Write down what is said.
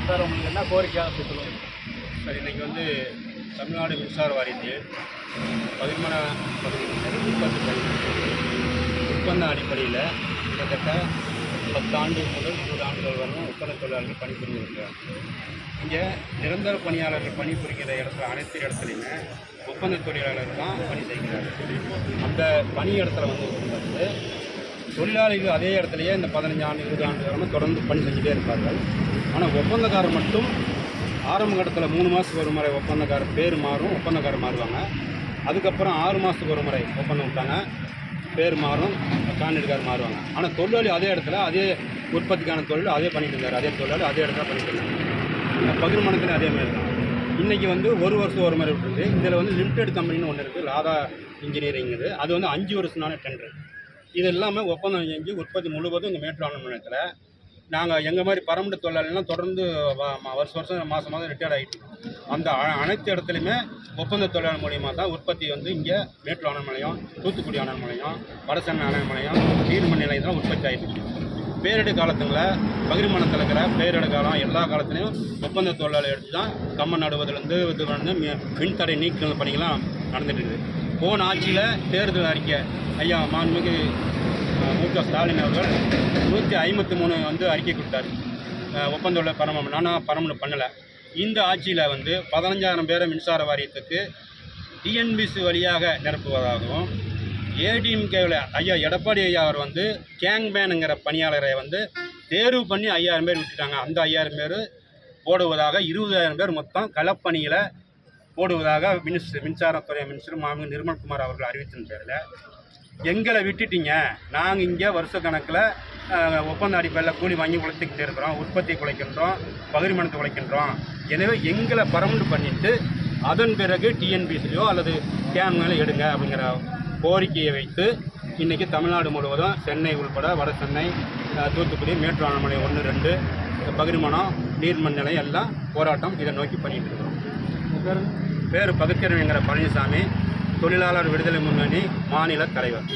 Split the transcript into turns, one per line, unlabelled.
Sir உங்களுக்கு என்ன கோரிக்கை அப்படி சொல்லுங்கள்
சார். இன்றைக்கி வந்து தமிழ்நாடு மின்சார வாரியத்தில் பகிர்மான உற்பத்தி ஒப்பந்த அடிப்படையில் கிட்டத்தட்ட 10 ஆண்டு முதல் 20 ஆண்டுகள் வரையும் ஒப்பந்த தொழிலாளர்கள் பணிபுரிஞ்சிருக்கிறார். இங்கே நிரந்தர பணியாளர்கள் பணிபுரிகிற இடத்துல அனைத்து இடத்துலையுமே ஒப்பந்த தொழிலாளர்கள் தான் பணி செய்கிறார்கள். அந்த பணி இடத்துல வந்து தொழிலாளிகள் அதே இடத்துலையே இந்த 15 ஆண்டு 20 ஆண்டு காலமாக தொடர்ந்து பணி செஞ்சுட்டே இருப்பார்கள். ஆனால் ஒப்பந்தக்காரர் மட்டும் ஆரம்ப கட்டத்தில் 3 மாதத்துக்கு ஒரு முறை ஒப்பந்தக்காரர் பேர் மாறும், ஒப்பந்தக்காரர் மாறுவாங்க. அதுக்கப்புறம் 6 மாதத்துக்கு ஒரு முறை ஒப்பந்தம் விட்டாங்க, பேர் மாறும், கான்ட்ராக்டுக்காரர் மாறுவாங்க. ஆனால் தொழிலாளி அதே இடத்துல அதே உற்பத்திக்கான தொழில் அதே பண்ணிட்டு இருந்தார். அதே தொழிலாளி அதே இடத்துல பண்ணிட்டு இருந்தாங்க. பகிர்மானத்தில் அதே மாதிரி தான். இன்றைக்கி வந்து ஒரு வருஷம் ஒரு முறை விட்டுருக்கு. இதில் வந்து லிமிடெட் கம்பெனின்னு ஒன்று இருக்குது, லாதா இன்ஜினியரிங்குது. அது வந்து 5 வருஷம்னால டெண்டர். இது எல்லாமே ஒப்பந்தம் செஞ்சு உற்பத்தி முழுவதும் இந்த மேட்டூர் ஆனந்த நிலையத்தில் நாங்கள் எங்கள் மாதிரி பரம்பரை தொழிலாளிகள்லாம் தொடர்ந்து வருஷம் மாதம் ரிட்டையர்ட் ஆகிட்டு அந்த அனைத்து இடத்துலையுமே ஒப்பந்த தொழிலாளர் மூலியமாக தான் உற்பத்தி வந்து இங்கே மேட்டூர் ஆனந்த நிலையம், தூத்துக்குடி ஆனந்த நிலையம், வடசென்னை ஆனந்த நிலையம், நீர்மண் நிலையம் தான் உற்பத்தி ஆகிட்டு இருக்குது. பேரிட காலத்துங்களில் பகிர்மானத்தில் இருக்கிற பேரிட காலம் எல்லா காலத்துலேயும் ஒப்பந்த தொழிலாளர் எடுத்து தான் கம்மன் நடுவதுலேருந்து இது வந்து மின்தடை நீக்குதல் பணிகள்லாம் நடந்துட்டு இருக்குது. போன ஆட்சியில் தேர்தல் அறிக்கை ஐயா மாண்புமிகு மு.க. ஸ்டாலின் அவர்கள் 153 வந்து அறிக்கை கொடுத்தாரு. ஒப்பந்த தொழிலாளர் பரம நானும் பரமனு பண்ணலை. இந்த ஆட்சியில் வந்து 15,000 பேரை மின்சார வாரியத்துக்கு டிஎன்பிசி வழியாக நிரப்புவதாகவும், ஏடிஎம்கேவில் ஐயா எடப்பாடி ஐயா அவர் வந்து கேங்மேனுங்கிற பணியாளரை வந்து தேர்வு பண்ணி 5,000 பேர் விட்டுட்டாங்க. அந்த 5,000 பேர் போடுவதாக 20,000 பேர் மொத்தம் களப்பணியில் போடுவதாக மின்சாரத்துறை மினிஸ்டர் மாண்புமிகு நிர்மல்குமார் அவர்கள் அறிவித்தின் பேரில் எங்களை விட்டுட்டீங்க, நாங்கள் இங்கே வருஷ கணக்கில் ஒப்பந்த அடிப்படையில் கூலி வாங்கி உழைத்துக்கிட்டே இருக்கிறோம், உற்பத்தி குலைக்கின்றோம், பகிர்மானத்தை குலைக்கின்றோம். எனவே எங்களை பர்மனெண்ட் பண்ணிவிட்டு அதன் பிறகு டிஎன்பிசிலையோ அல்லது கேன் மேலே எடுங்க அப்படிங்கிற கோரிக்கையை வைத்து இன்றைக்கி தமிழ்நாடு முழுவதும் சென்னை உள்பட வட சென்னை, தூத்துக்குடி, மேட்டூர் ஆனந்த நிலையம் 1, 2, பகிர்மானம், நீர்மண் நிலையம் எல்லாம் போராட்டம் இதை நோக்கி பண்ணிகிட்டு இருக்கிறோம். பேர் பகுத்தறிவுங்கிற பழனிசாமி, தொழிலாளர் விடுதலை முன்னணி மாநில தலைவர்.